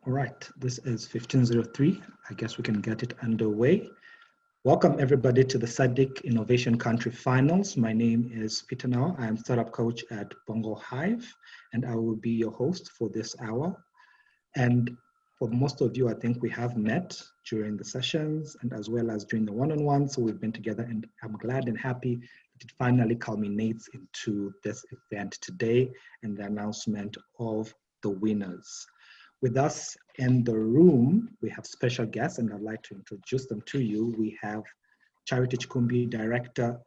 All right, this is 1503. I guess we can get it underway. Welcome everybody to the SADC Innovation Country Finals. My name is Peter Now. I am startup coach at Bongo Hive, and I will be your host for this hour. And for most of you, I think we have met during the sessions and as well as during the one-on-one. So we've been together, and I'm glad and happy that it finally culminates into this event today and the announcement of the winners. With us in the room, we have special guests, and I'd like to introduce them to you. We have Charity Chikumbi, Director,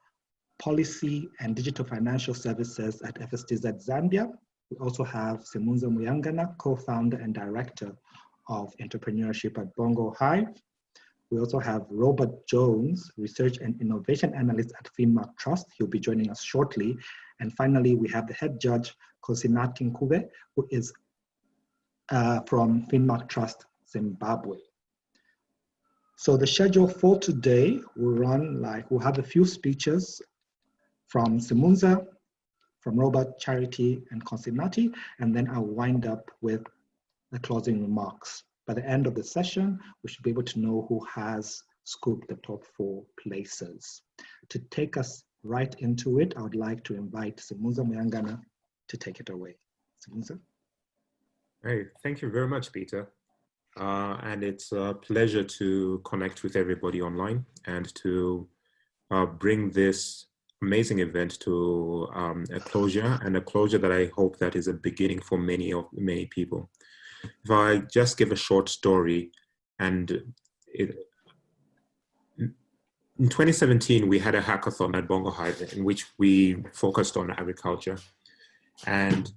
Policy and Digital Financial Services at FSTZ Zambia. We also have Semunza Muyangana, Co-founder and Director of Entrepreneurship at Bongo Hive. We also have Robert Jones, Research and Innovation Analyst at Finmark Trust. He'll be joining us shortly. And finally, we have the Head Judge, Kosinati Nkube, who is from Finmark Trust, Zimbabwe. So the schedule for today will run we'll have a few speeches from Semunza, from Robert, Charity, and Kosinati, and then I'll wind up with the closing remarks. By the end of the session, we should be able to know who has scooped the top 4 places. To take us right into it, I would like to invite Semunza Muyangana to take it away. Semunza. Hey, thank you very much, Peter. And it's a pleasure to connect with everybody online and to bring this amazing event to a closure, and a closure that I hope that is a beginning for many people. If I just give a short story, and in 2017, we had a hackathon at Bongo Hive in which we focused on agriculture. And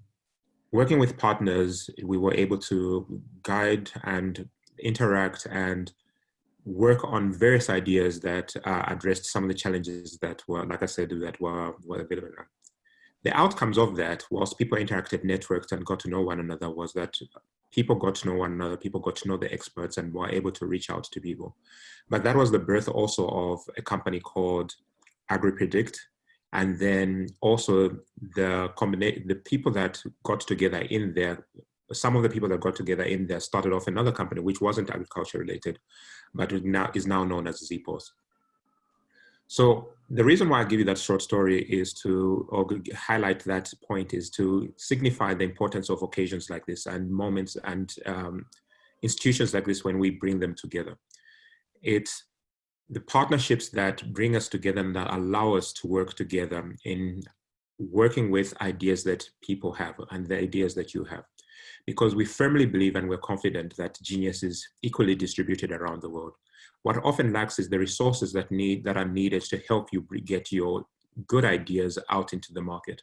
working with partners, we were able to guide and interact and work on various ideas that addressed some of the challenges that were, like I said, that were available. The outcomes of that, whilst people interacted, networked, and got to know one another, was that people got to know one another, people got to know the experts and were able to reach out to people. But that was the birth also of a company called AgriPredict. And then also the people that got together in there, some of the people that got together in there started off another company, which wasn't agriculture related, but is now known as ZPOS. So the reason why I give you that short story is to highlight that point, is to signify the importance of occasions like this and moments and institutions like this when we bring them together. It's the partnerships that bring us together and that allow us to work together in working with ideas that people have and the ideas that you have. Because we firmly believe and we're confident that genius is equally distributed around the world. What often lacks is the resources that are needed to help you get your good ideas out into the market.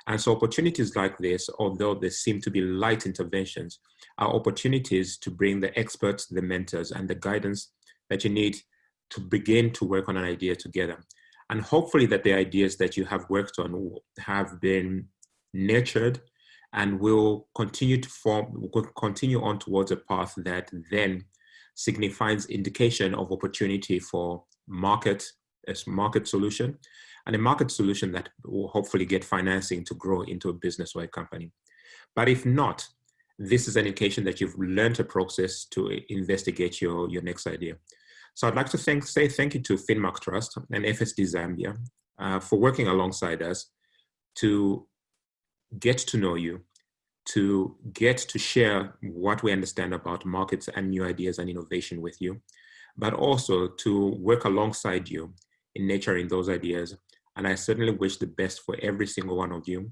And so opportunities like this, although they seem to be light interventions, are opportunities to bring the experts, the mentors, and the guidance that you need to begin to work on an idea together. And hopefully that the ideas that you have worked on have been nurtured and will continue on towards a path that then signifies indication of opportunity for market solution, and a market solution that will hopefully get financing to grow into a business or a company. But if not, this is an indication that you've learned a process to investigate your next idea. So I'd like to say thank you to Finmark Trust and FSD Zambia for working alongside us to get to know you, to get to share what we understand about markets and new ideas and innovation with you, but also to work alongside you in nurturing those ideas. And I certainly wish the best for every single one of you.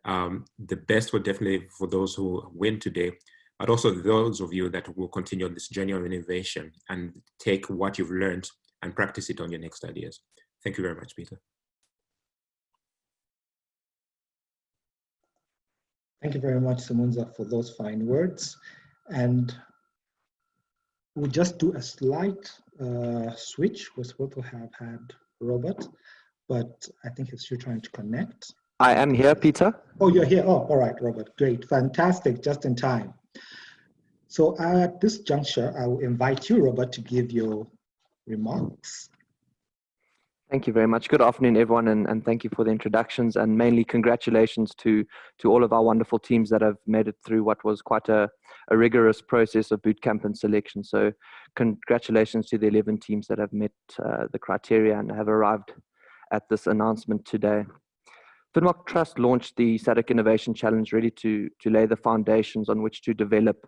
The best for definitely for those who win today, but also those of you that will continue on this journey of innovation and take what you've learned and practice it on your next ideas. Thank you very much, Peter. Thank you very much, Semunza, for those fine words. And we'll just do a slight switch. We're supposed to have had Robert, but I think he's still trying to connect. I am here, Peter. Oh, you're here. Oh, all right, Robert. Great. Fantastic. Just in time. So at this juncture, I will invite you, Robert, to give your remarks. Thank you very much. Good afternoon, everyone, and thank you for the introductions, and mainly congratulations to all of our wonderful teams that have made it through what was quite a rigorous process of boot camp and selection. So congratulations to the 11 teams that have met the criteria and have arrived at this announcement today. Finmark Trust launched the SADC Innovation Challenge really to lay the foundations on which to develop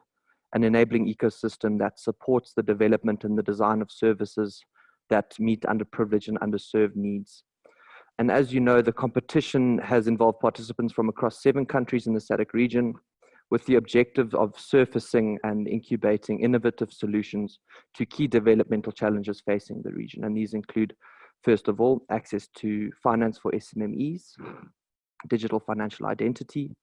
an enabling ecosystem that supports the development and the design of services that meet underprivileged and underserved needs. And as you know, the competition has involved participants from across 7 countries in the SADC region, with the objective of surfacing and incubating innovative solutions to key developmental challenges facing the region. And these include, first of all, access to finance for SMMEs, digital financial identity,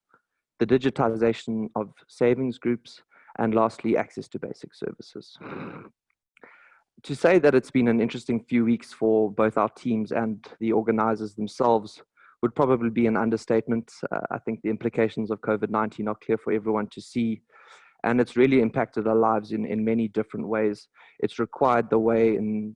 the digitization of savings groups, and lastly, access to basic services. To say that it's been an interesting few weeks for both our teams and the organizers themselves would probably be an understatement. I think the implications of COVID-19 are clear for everyone to see, and it's really impacted our lives in many different ways. It's required it's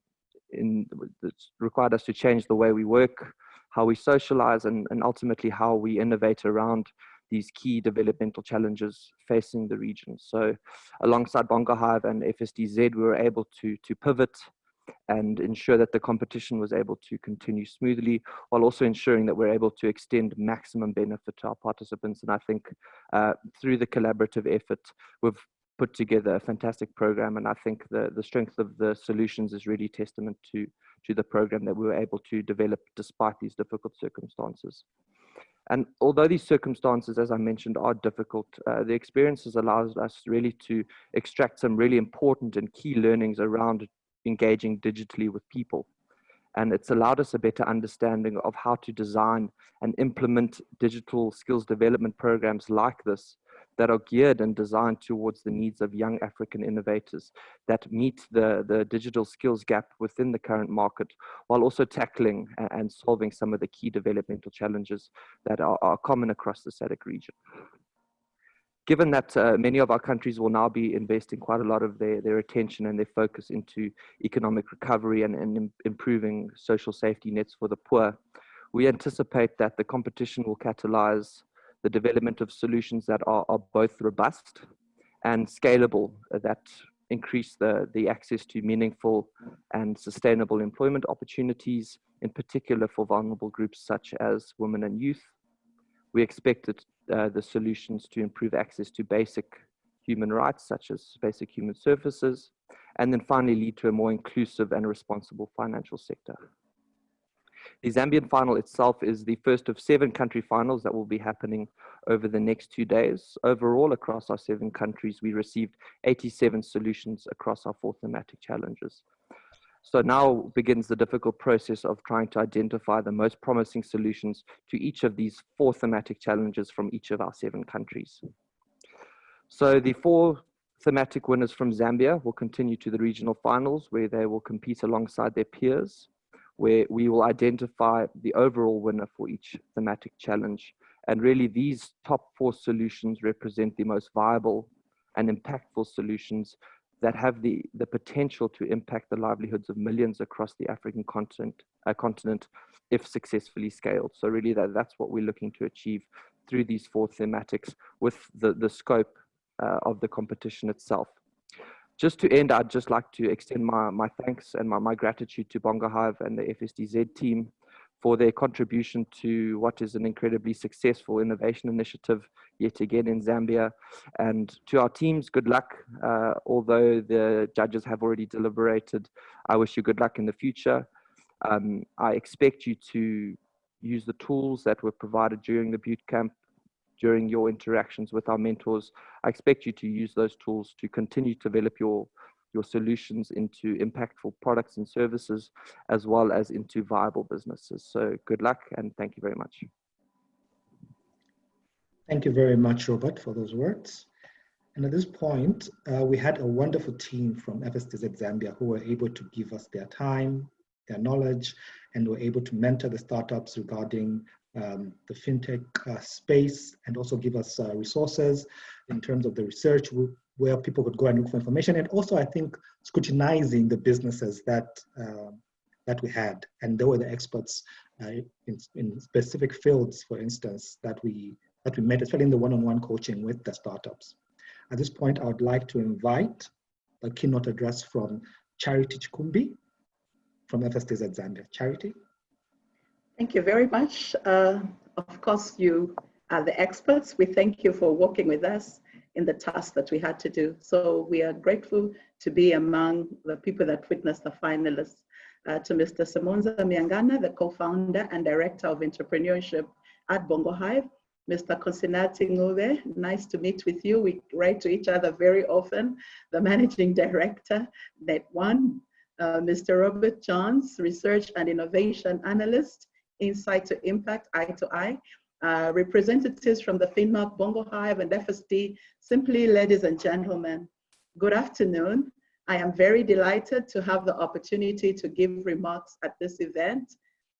required us to change the way we work, how we socialize, and ultimately how we innovate around these key developmental challenges facing the region. So alongside Bongo Hive and FSDZ, we were able to pivot and ensure that the competition was able to continue smoothly, while also ensuring that we're able to extend maximum benefit to our participants. And I think through the collaborative effort, we've put together a fantastic program. And I think the strength of the solutions is really testament to the program that we were able to develop despite these difficult circumstances. And although these circumstances, as I mentioned, are difficult, the experiences allows us really to extract some really important and key learnings around engaging digitally with people. And it's allowed us a better understanding of how to design and implement digital skills development programs like this that are geared and designed towards the needs of young African innovators that meet the digital skills gap within the current market, while also tackling and solving some of the key developmental challenges that are common across the SADC region. Given that many of our countries will now be investing quite a lot of their attention and their focus into economic recovery and improving social safety nets for the poor, we anticipate that the competition will catalyze the development of solutions that are both robust and scalable, that increase the access to meaningful and sustainable employment opportunities, in particular for vulnerable groups such as women and youth. We expected the solutions to improve access to basic human rights, such as basic human services, and then finally lead to a more inclusive and responsible financial sector. The Zambian Final itself is the first of 7 country finals that will be happening over the next 2 days. Overall, across our 7 countries, we received 87 solutions across our 4 thematic challenges. So now begins the difficult process of trying to identify the most promising solutions to each of these 4 thematic challenges from each of our 7 countries. So the 4 thematic winners from Zambia will continue to the regional finals, where they will compete alongside their peers, where we will identify the overall winner for each thematic challenge. And really these top 4 solutions represent the most viable and impactful solutions that have the potential to impact the livelihoods of millions across the African continent if successfully scaled. So really that's what we're looking to achieve through these 4 thematics with the scope of the competition itself. Just to end, I'd just like to extend my thanks and my gratitude to Bongo Hive and the FSDZ team for their contribution to what is an incredibly successful innovation initiative yet again in Zambia. And to our teams, good luck. Although the judges have already deliberated, I wish you good luck in the future. I expect you to use the tools that were provided during the boot camp, during your interactions with our mentors. I expect you to use those tools to continue to develop your solutions into impactful products and services, as well as into viable businesses. So good luck and thank you very much. Thank you very much, Robert, for those words. And at this point, we had a wonderful team from FSDZ Zambia who were able to give us their time, their knowledge, and were able to mentor the startups regarding the fintech space, and also give us resources in terms of the research where people could go and look for information, and also I think scrutinizing the businesses that that we had, and they were the experts in specific fields, for instance, that we met, especially in the one-on-one coaching with the startups. At this point, I would like to invite a keynote address from Charity Chikumbi from FSTZ Zambia. Charity. Thank you very much. Of course, you are the experts. We thank you for working with us in the task that we had to do. So we are grateful to be among the people that witnessed the finalists. To Mr. Simonza Miangana, the co-founder and director of entrepreneurship at Bongo Hive. Mr. Konsinati Ngube, nice to meet with you. We write to each other very often. The managing director, Net1. Mr. Robert Johns, research and innovation analyst, Insight to Impact, Eye to Eye. Representatives from the FinMark, Bongo Hive, and FSD. Simply, ladies and gentlemen, good afternoon. I am very delighted to have the opportunity to give remarks at this event.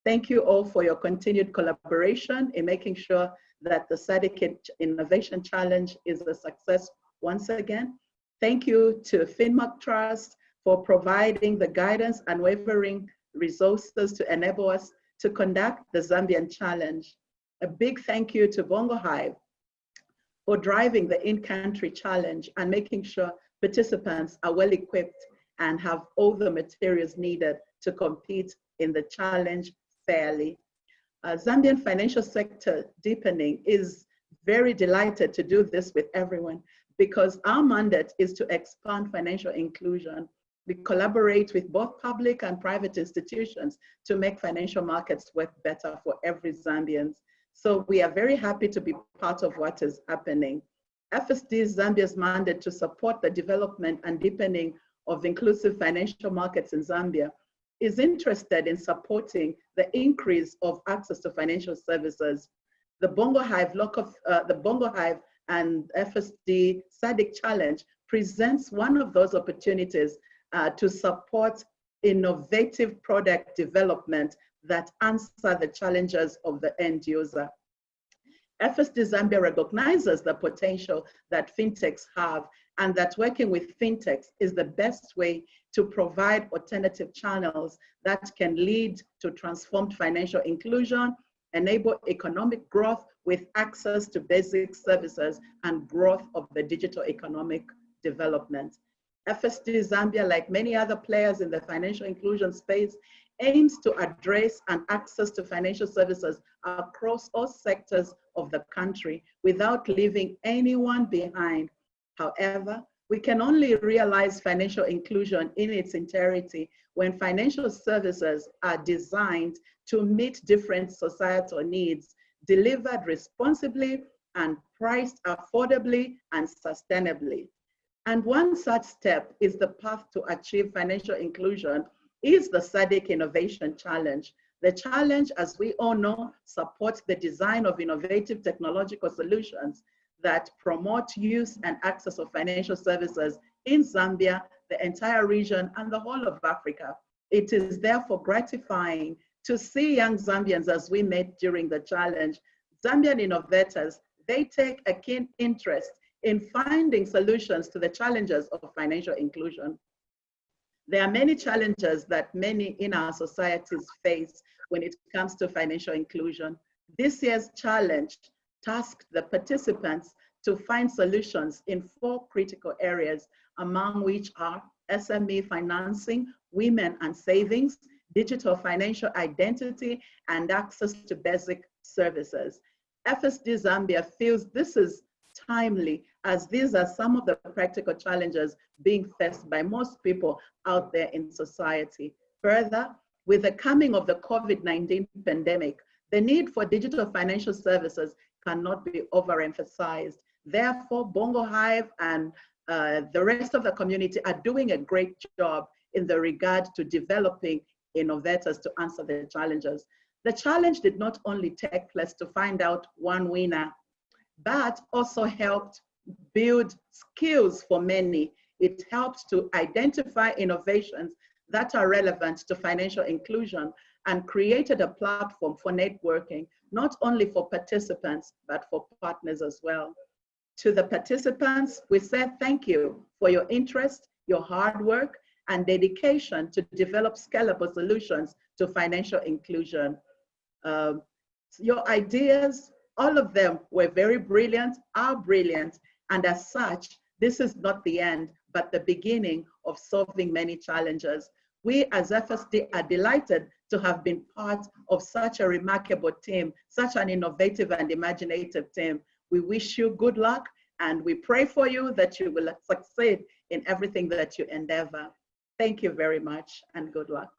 Thank you all for your continued collaboration in making sure that the SADC Innovation Challenge is a success once again. Thank you to FinMark Trust for providing the guidance and unwavering resources to enable us to conduct the Zambian Challenge. A big thank you to Bongo Hive for driving the in-country challenge and making sure participants are well equipped and have all the materials needed to compete in the challenge fairly. Zambian financial sector deepening is very delighted to do this with everyone because our mandate is to expand financial inclusion. We collaborate with both public and private institutions to make financial markets work better for every Zambian. So we are very happy to be part of what is happening. FSD is Zambia's mandate to support the development and deepening of inclusive financial markets in Zambia is interested in supporting the increase of access to financial services. The Bongo Hive and FSD SADC Challenge presents one of those opportunities to support innovative product development that answer the challenges of the end user. FSD Zambia recognizes the potential that fintechs have and that working with fintechs is the best way to provide alternative channels that can lead to transformed financial inclusion, enable economic growth with access to basic services and growth of the digital economic development. FSD Zambia, like many other players in the financial inclusion space, aims to address and access to financial services across all sectors of the country without leaving anyone behind. However, we can only realize financial inclusion in its entirety when financial services are designed to meet different societal needs, delivered responsibly and priced affordably and sustainably. And one such step is the path to achieve financial inclusion is the SADC Innovation Challenge. The challenge, as we all know, supports the design of innovative technological solutions that promote use and access of financial services in Zambia, the entire region, and the whole of Africa. It is therefore gratifying to see young Zambians, as we met during the challenge, Zambian innovators, they take a keen interest in finding solutions to the challenges of financial inclusion. There are many challenges that many in our societies face when it comes to financial inclusion. This year's challenge tasked the participants to find solutions in 4 critical areas, among which are SME financing, women and savings, digital financial identity, and access to basic services. FSD Zambia feels this is timely, as these are some of the practical challenges being faced by most people out there in society. Further, with the coming of the COVID-19 pandemic, the need for digital financial services cannot be overemphasized. Therefore, Bongo Hive and the rest of the community are doing a great job in the regard to developing innovators to answer the challenges. The challenge did not only take place to find out one winner, but also helped build skills for many. It helped to identify innovations that are relevant to financial inclusion and created a platform for networking, not only for participants, but for partners as well. To the participants, we say thank you for your interest, your hard work, and dedication to develop scalable solutions to financial inclusion. Your ideas, all of them were very brilliant, are brilliant, and as such, this is not the end, but the beginning of solving many challenges. We as FSD are delighted to have been part of such a remarkable team, such an innovative and imaginative team. We wish you good luck, and we pray for you that you will succeed in everything that you endeavor. Thank you very much, and good luck.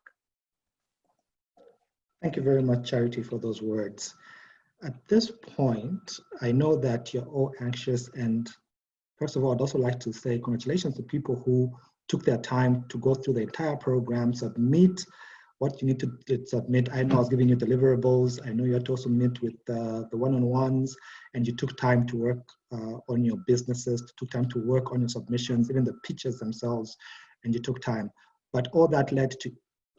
Thank you very much, Charity, for those words. At this point, I know that you're all anxious, and first of all, I'd also like to say congratulations to people who took their time to go through the entire program, submit what you need to submit. I know I was giving you deliverables. I know you had to also meet with the one-on-ones, and you took time to work on your businesses, took time to work on your submissions, even the pitches themselves, and you took time. But all that led to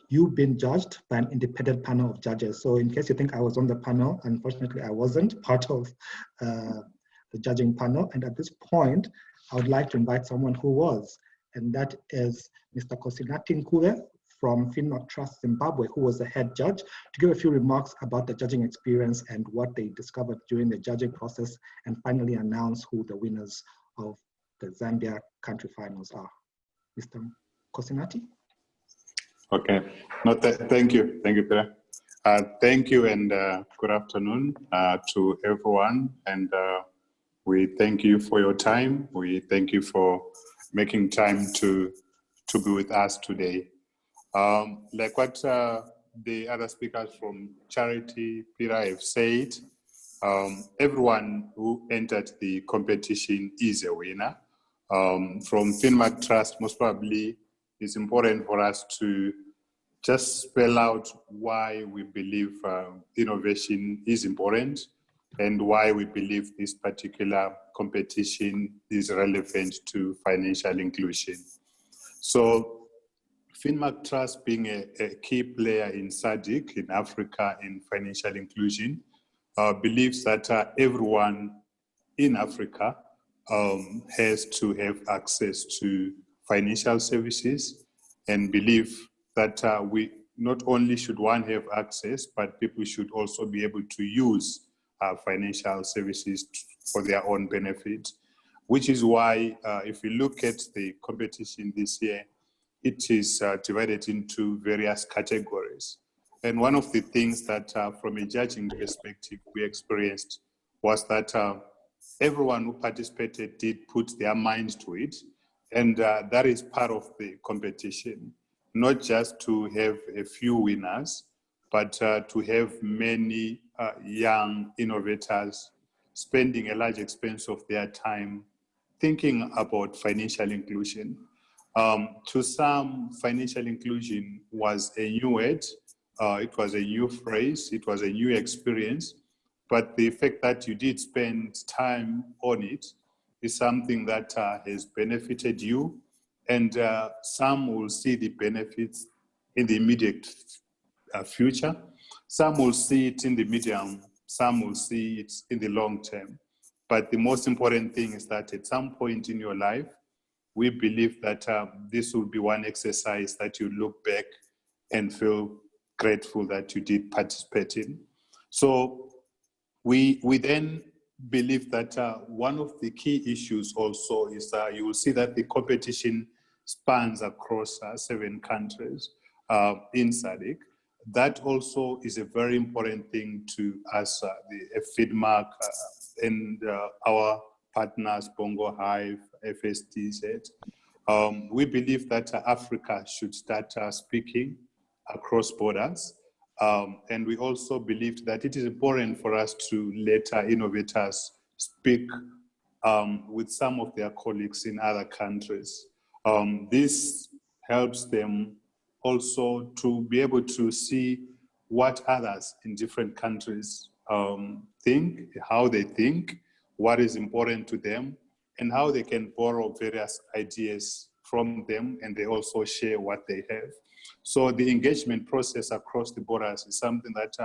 you being judged by an independent panel of judges. So in case you think I was on the panel, unfortunately I wasn't part of the judging panel. And at this point, I would like to invite someone who was, and that is Mr. Kosinati Nkube from Keynote Trust Zimbabwe, who was the head judge, to give a few remarks about the judging experience and what they discovered during the judging process, and finally announce who the winners of the Zambia country finals are. Mr. Kosinati? Okay, no, thank you, Peter. Thank you and good afternoon to everyone, and we thank you for your time. We thank you for making time to be with us today. Like what the other speakers from Charity, Peter have said, everyone who entered the competition is a winner. From Finmark Trust, most probably it's important for us to just spell out why we believe innovation is important and why we believe this particular competition is relevant to financial inclusion. So Finmark Trust, being a key player in SADC, in Africa, in financial inclusion, believes that everyone in Africa has to have access to financial services, and believe that we not only should one have access, but people should also be able to use financial services for their own benefit, which is why if you look at the competition this year, it is divided into various categories. And one of the things that from a judging perspective we experienced was that everyone who participated did put their mind to it, and that is part of the competition, not just to have a few winners, but to have many young innovators spending a large expense of their time thinking about financial inclusion. To some, financial inclusion was a new word, it was a new phrase, it was a new experience, but the fact that you did spend time on it is something that has benefited you, and some will see the benefits in the immediate future, some will see it in the medium, some will see it in the long term. But the most important thing is that at some point in your life, we believe that this will be one exercise that you look back and feel grateful that you did participate in. So we then believe that one of the key issues also is that you will see that the competition spans across 7 countries in SADC. That also is a very important thing to us, the FIDMARC and our partners, Bongo Hive, FSDZ. We believe that Africa should start speaking across borders. And we also believe that it is important for us to let our innovators speak with some of their colleagues in other countries. This helps them also to be able to see what others in different countries think, how they think, what is important to them, and how they can borrow various ideas from them, and they also share what they have. So the engagement process across the borders is something that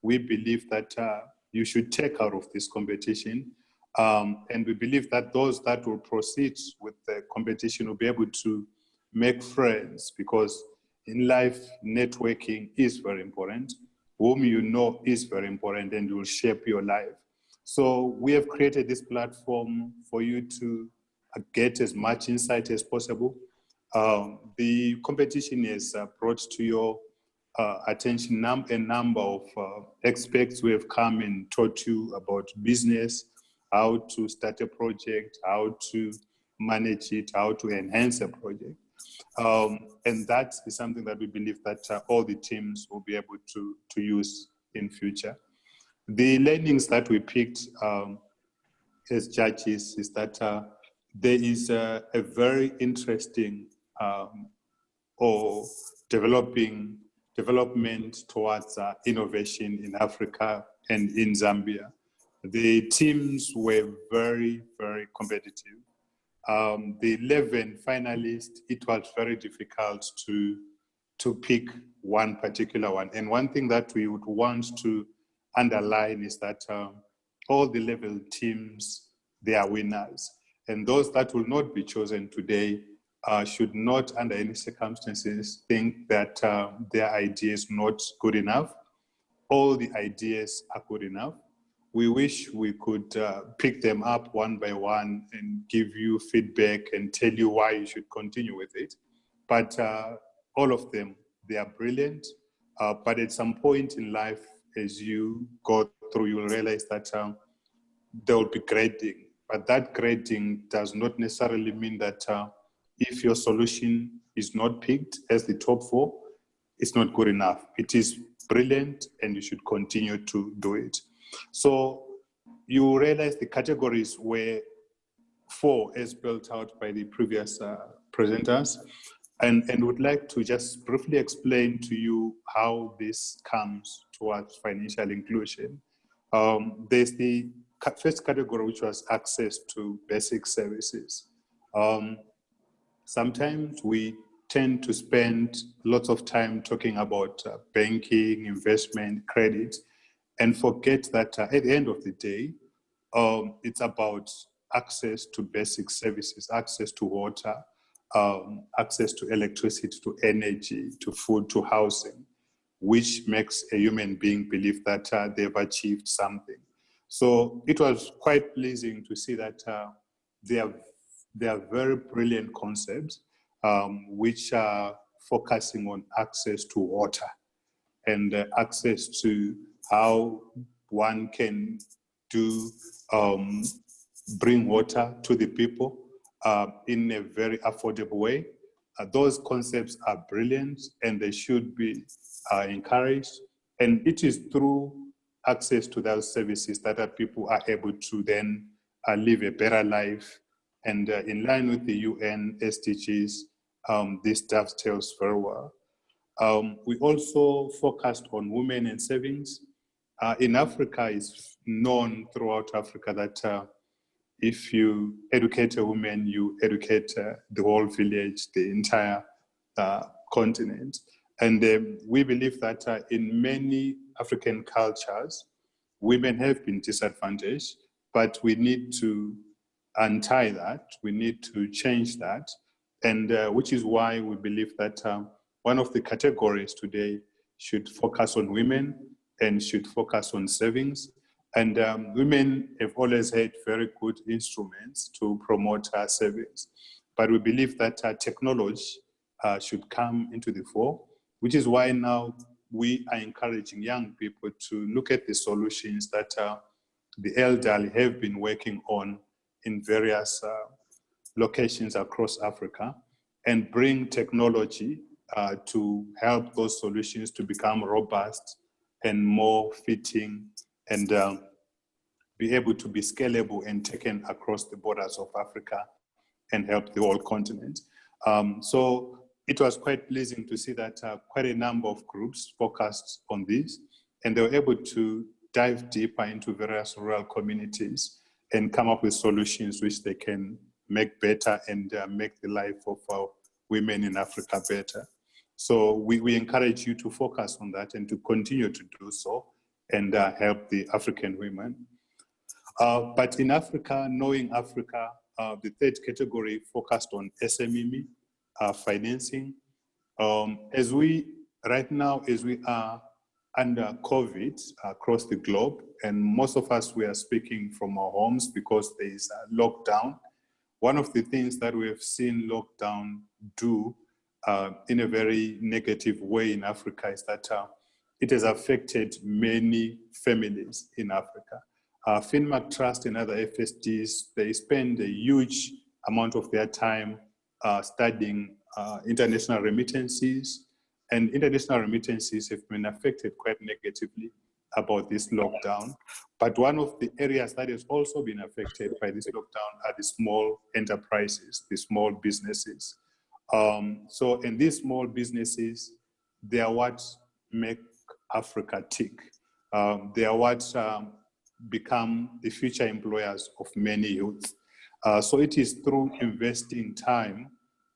we believe that you should take out of this competition. And we believe that those that will proceed with the competition will be able to make friends, because in life, networking is very important. Whom you know is very important and will shape your life. So we have created this platform for you to get as much insight as possible. The competition is brought to your attention a number of experts who have come and taught you about business, how to start a project, how to manage it, how to enhance a project. And that is something that we believe that all the teams will be able to use in future. The learnings that we picked as judges is that there is a very interesting or development towards innovation in Africa and in Zambia. The teams were very, very competitive. The 11 finalists, it was very difficult to pick one particular one. And one thing that we would want to underline is that all the 11 teams, they are winners. And those that will not be chosen today should not, under any circumstances, think that their idea is not good enough. All the ideas are good enough. We wish we could pick them up one by one and give you feedback and tell you why you should continue with it. But all of them, they are brilliant. But at some point in life, as you go through, you will realize that there will be grading. But that grading does not necessarily mean that if your solution is not picked as the top 4, it's not good enough. It is brilliant and you should continue to do it. So you realize the categories were 4 as built out by the previous presenters, and would like to just briefly explain to you how this comes towards financial inclusion. There's the first category, which was access to basic services. Sometimes we tend to spend lots of time talking about banking, investment, credit, and forget that at the end of the day, it's about access to basic services, access to water, access to electricity, to energy, to food, to housing, which makes a human being believe that they've achieved something. So it was quite pleasing to see that they are very brilliant concepts which are focusing on access to water and access to how one can bring water to the people in a very affordable way. Those concepts are brilliant and they should be encouraged. And it is through access to those services that people are able to then live a better life. And in line with the UN SDGs, this dovetails very well. We also focused on women and savings. In Africa, it's known throughout Africa that if you educate a woman, you educate the whole village, the entire continent. And we believe that in many African cultures, women have been disadvantaged, but we need to untie that. We need to change that. And which is why we believe that one of the categories today should focus on women and should focus on savings. And women have always had very good instruments to promote savings. But we believe that technology should come into the fore, which is why now we are encouraging young people to look at the solutions that the elderly have been working on in various locations across Africa and bring technology to help those solutions to become robust and more fitting and be able to be scalable and taken across the borders of Africa and help the whole continent. So it was quite pleasing to see that quite a number of groups focused on this, and they were able to dive deeper into various rural communities and come up with solutions which they can make better and make the life of women in Africa better. So we encourage you to focus on that and to continue to do so and help the African women. But in Africa, knowing Africa, the third category focused on SME. financing. As we are under COVID across the globe, and most of us, we are speaking from our homes because there is a lockdown. One of the things that we have seen lockdown do in a very negative way in Africa is that it has affected many families in Africa. Finmark Trust and other FSDs, they spend a huge amount of their time studying international remittances, and international remittances have been affected quite negatively about this lockdown. But one of the areas that has also been affected by this lockdown are the small enterprises, the small businesses. And these small businesses, they are what make Africa tick. They are what become the future employers of many youth. So it is through investing time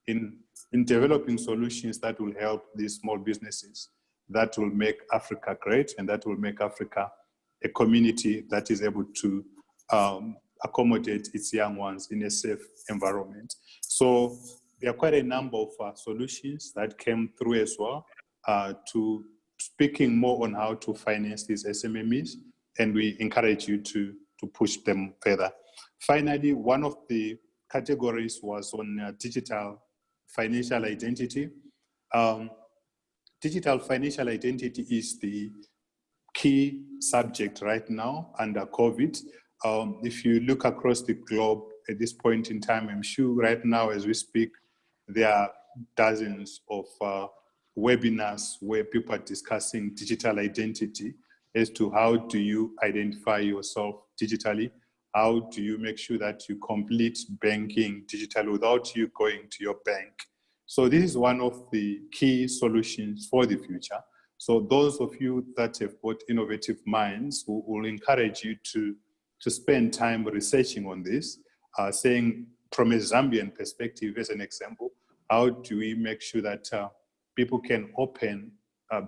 in developing solutions that will help these small businesses that will make Africa great, and that will make Africa a community that is able to accommodate its young ones in a safe environment. So there are quite a number of solutions that came through as well to speaking more on how to finance these SMMEs, and we encourage you to push them further. Finally, one of the categories was on digital financial identity. Digital financial identity is the key subject right now under COVID. If you look across the globe at this point in time, I'm sure right now as we speak, there are dozens of webinars where people are discussing digital identity as to how do you identify yourself digitally, how do you make sure that you complete banking digital without you going to your bank. So this is one of the key solutions for the future. So those of you that have got innovative minds, we will encourage you to spend time researching on this, saying from a Zambian perspective, as an example, how do we make sure that people can open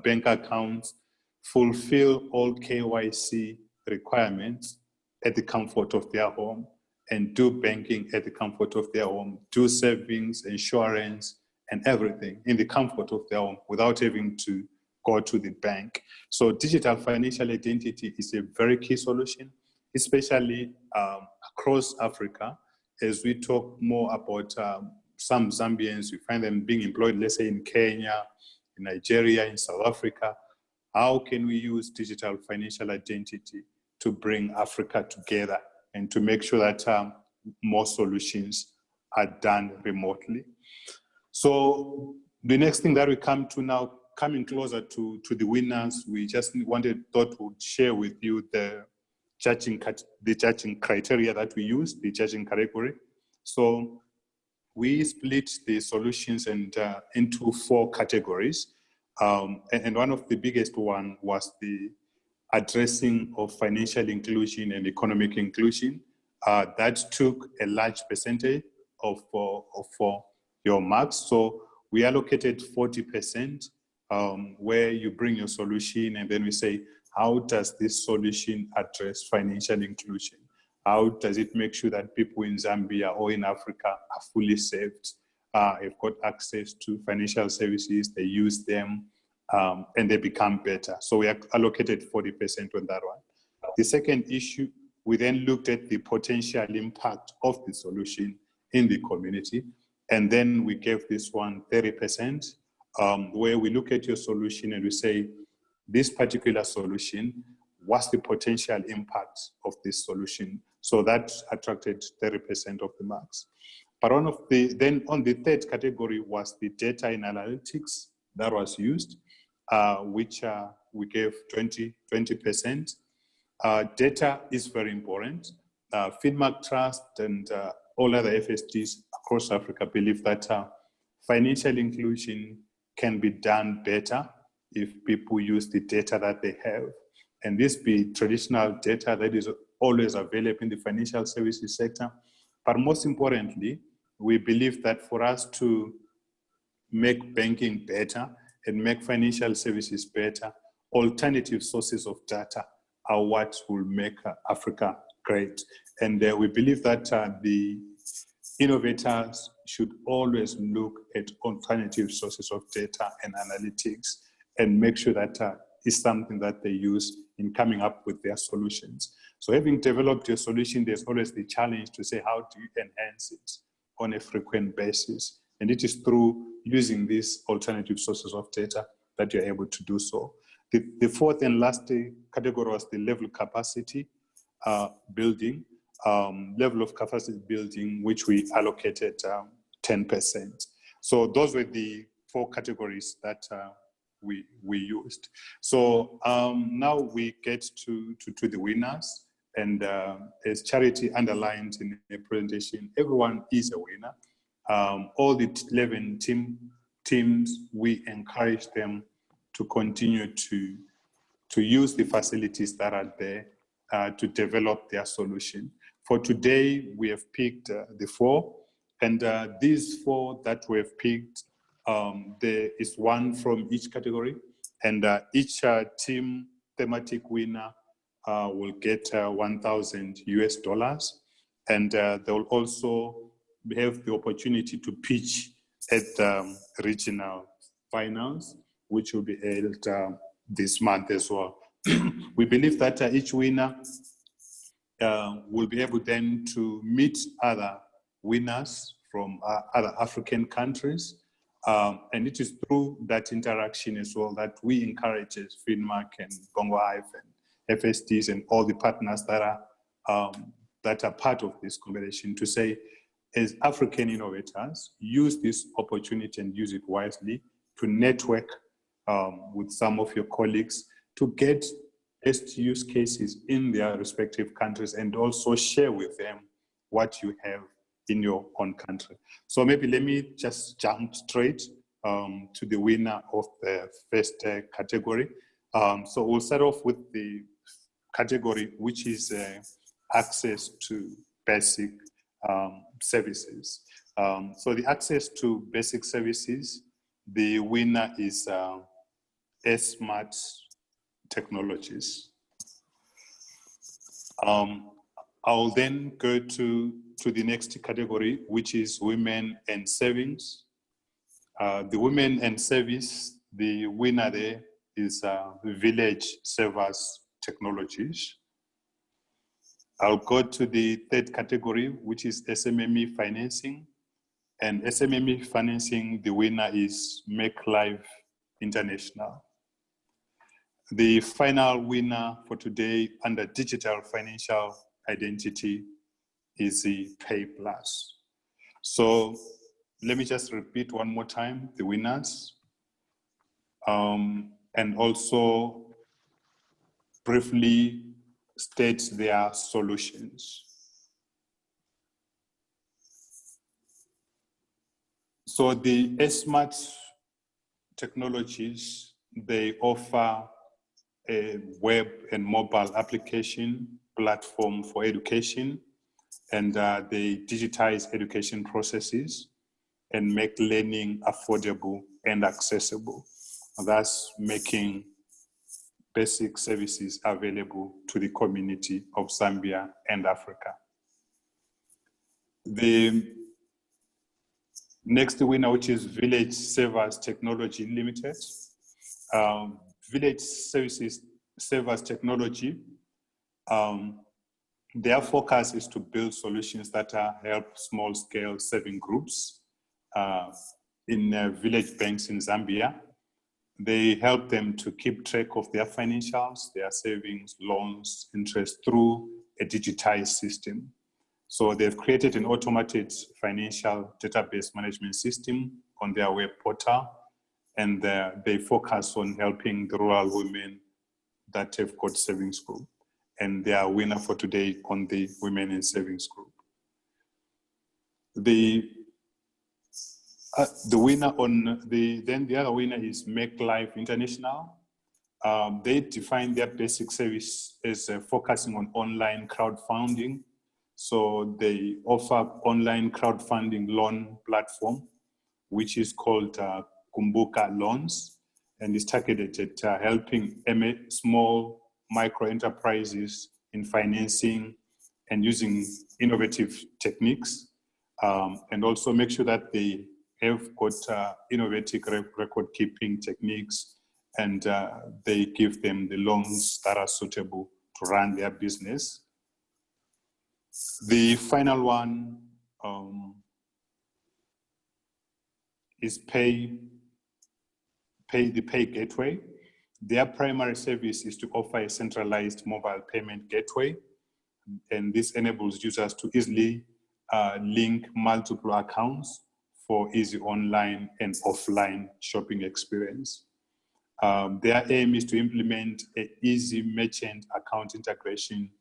bank accounts, fulfill all KYC requirements at the comfort of their home, and do banking at the comfort of their home, do savings, insurance, and everything in the comfort of their home without having to go to the bank. So digital financial identity is a very key solution, especially across Africa. As we talk more about some Zambians, we find them being employed, let's say in Kenya, in Nigeria, in South Africa. How can we use digital financial identity to bring Africa together and to make sure that more solutions are done remotely? So the next thing that we come to now, coming closer to the winners, we just thought we'd share with you the judging criteria that we use, the judging category. So we split the solutions into 4 categories. And one of the biggest one was the addressing of financial inclusion and economic inclusion. That took a large percentage of your marks. So we allocated 40%, where you bring your solution and then we say, how does this solution address financial inclusion? How does it make sure that people in Zambia or in Africa are fully saved, have got access to financial services, they use them, and they become better? So we allocated 40% on that one. The second issue, we then looked at the potential impact of the solution in the community. And then we gave this one 30%, where we look at your solution and we say, this particular solution, what's the potential impact of this solution? So that attracted 30% of the marks. But then on the third category was the data and analytics that was used, which we gave 20%. Data is very important. Finmark Trust and all other FSDs across Africa believe that financial inclusion can be done better if people use the data that they have. And this be traditional data that is always available in the financial services sector. But most importantly, we believe that for us to make banking better and make financial services better, alternative sources of data are what will make Africa great. And we believe that the innovators should always look at alternative sources of data and analytics and make sure that is something that they use in coming up with their solutions. So having developed your solution, there's always the challenge to say, how do you enhance it on a frequent basis? And it is through using these alternative sources of data that you're able to do so. The fourth and last category was the level capacity building, level of capacity building, which we allocated 10%. So those were the 4 categories that we used. So now we get to the winners, and as Charity underlined in the presentation, everyone is a winner. All the 11 teams, we encourage them to continue to use the facilities that are there to develop their solution. For today, we have picked the 4, and these 4 that we have picked, there is one from each category, and each team thematic winner will get $1,000, and they will also have the opportunity to pitch at regional finals, which will be held this month as well. We believe that each winner will be able then to meet other winners from other African countries. And it is through that interaction as well that we encourage as FinMark and Bongo Hive and FSDs and all the partners that are part of this competition to say, as African innovators, use this opportunity and use it wisely to network with some of your colleagues to get best use cases in their respective countries and also share with them what you have in your own country. So maybe let me just jump straight to the winner of the first category. So we'll start off with the category which is access to basic services. So the access to basic services, the winner is Smart Technologies. I'll then go to the next category, which is women and savings. The women and service, the winner there is Village Servers Technologies. I'll go to the third category, which is SMME Financing. And SMME Financing, the winner is Make Life International. The final winner for today under digital financial identity is the Pay Plus. So let me just repeat one more time the winners and also briefly state their solutions. So the Smart Technologies, they offer a web and mobile application platform for education, and they digitize education processes and make learning affordable and accessible, thus making basic services available to the community of Zambia and Africa. The next winner, which is Village Servers Technology Limited. Village Servers Technology, their focus is to build solutions that help small-scale saving groups in village banks in Zambia. They help them to keep track of their financials, their savings, loans, interest through a digitized system. So they've created an automated financial database management system on their web portal, and they focus on helping the rural women that have got savings group. And they are winner for today on the Women in Savings Group. The winner on the other winner is Make Life International. They define their basic service as focusing on online crowdfunding. So they offer online crowdfunding loan platform, which is called Kumbuka Loans, and is targeted at helping small micro enterprises in financing and using innovative techniques and also make sure that they have got innovative record-keeping techniques, and they give them the loans that are suitable to run their business. The final one is the Pay Gateway. Their primary service is to offer a centralized mobile payment gateway, and this enables users to easily link multiple accounts for easy online and offline shopping experience. Their aim is to implement an easy merchant account integration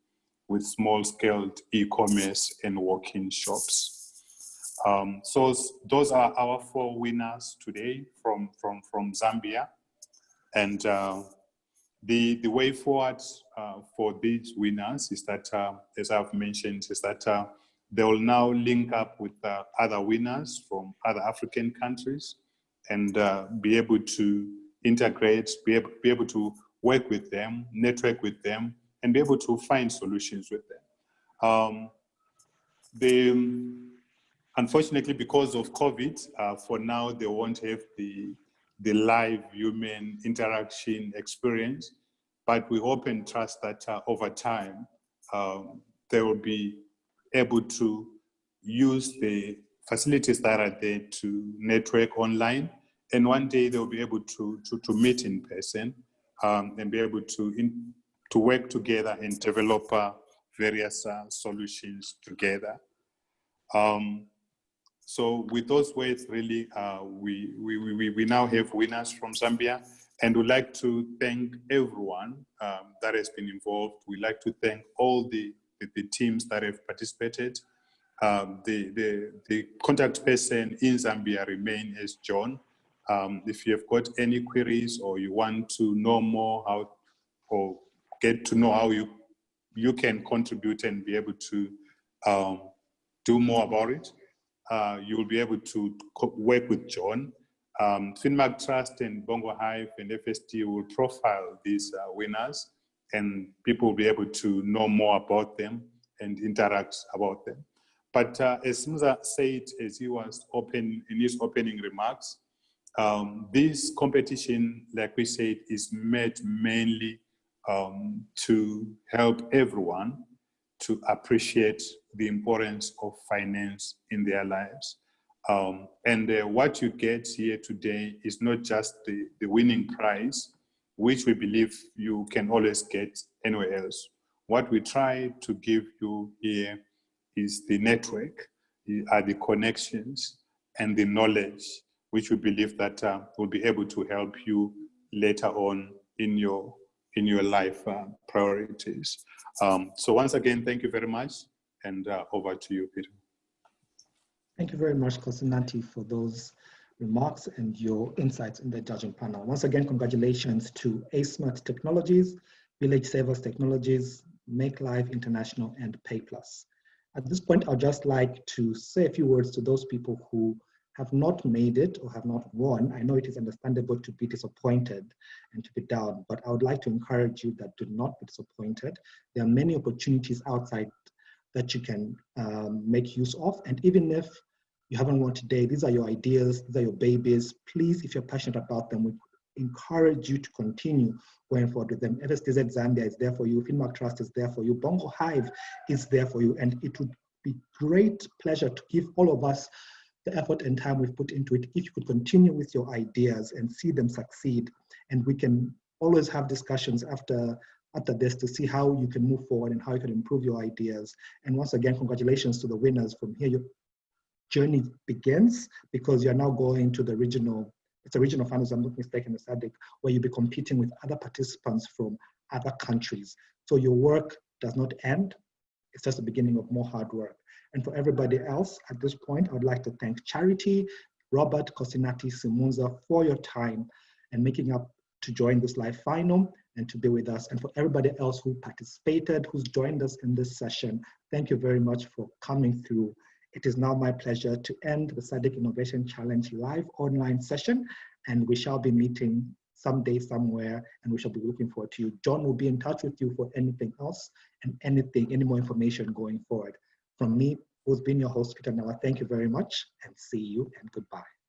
with small-scale e-commerce and walk-in shops. So those are our 4 winners today from Zambia. And the way forward for these winners is that, as I've mentioned, is that they will now link up with other winners from other African countries and be able to integrate, be able to work with them, network with them, and be able to find solutions with them. Unfortunately, because of COVID, for now, they won't have the live human interaction experience, but we hope and trust that over time, they will be able to use the facilities that are there to network online, and one day they'll be able to meet in person and be able to work together and develop various solutions together. So with those words, really, we now have winners from Zambia, and we'd like to thank everyone that has been involved. We'd like to thank all the teams that have participated. The contact person in Zambia remains as John. If you have got any queries or you want to know more how, or get to know how you can contribute and be able to do more about it, you will be able to work with John. Finmark Trust and Bongo Hive and FST will profile these winners, and people will be able to know more about them and interact about them. But as Musa said, as he was in his opening remarks, this competition, like we said, is made mainly to help everyone to appreciate the importance of finance in their lives. And what you get here today is not just the winning prize, which we believe you can always get anywhere else. What we try to give you here is the network, are the connections, and the knowledge, which we believe that will be able to help you later on in your life priorities. So once again, thank you very much, and over to you, Peter. Thank you very much, Kosinati, for those remarks and your insights in the judging panel. Once again, congratulations to A-Smart Technologies, Village Savers Technologies, Make Live International, and PayPlus. At this point, I'd just like to say a few words to those people who have not made it or have not won. I know it is understandable to be disappointed and to be down, but I would like to encourage you that do not be disappointed. There are many opportunities outside that you can make use of. And even if you haven't won today, these are your ideas, these are your babies. Please, if you're passionate about them, we encourage you to continue going forward with them. FSTZ Zambia is there for you. Finmark Trust is there for you. Bongo Hive is there for you. And it would be great pleasure to give all of us the effort and time we've put into it if you could continue with your ideas and see them succeed. And we can always have discussions after this to see how you can move forward and how you can improve your ideas. And once again, congratulations to the winners. From here, your journey begins, because you're now going to the regional, it's a regional finals, I'm not mistaken, the SADC, where you'll be competing with other participants from other countries. So your work does not end. It's just the beginning of more hard work. And for everybody else, at this point, I would like to thank Charity, Robert, Kosinati, Simunza for your time and making up to join this live final and to be with us. And for everybody else who participated, who's joined us in this session, thank you very much for coming through. It is now my pleasure to end the SADC Innovation Challenge live online session, and we shall be meeting someday, somewhere, and we shall be looking forward to you. John will be in touch with you for anything else and any more information going forward. From me, who's been your host, Peter Nawa. Thank you very much, and see you and goodbye.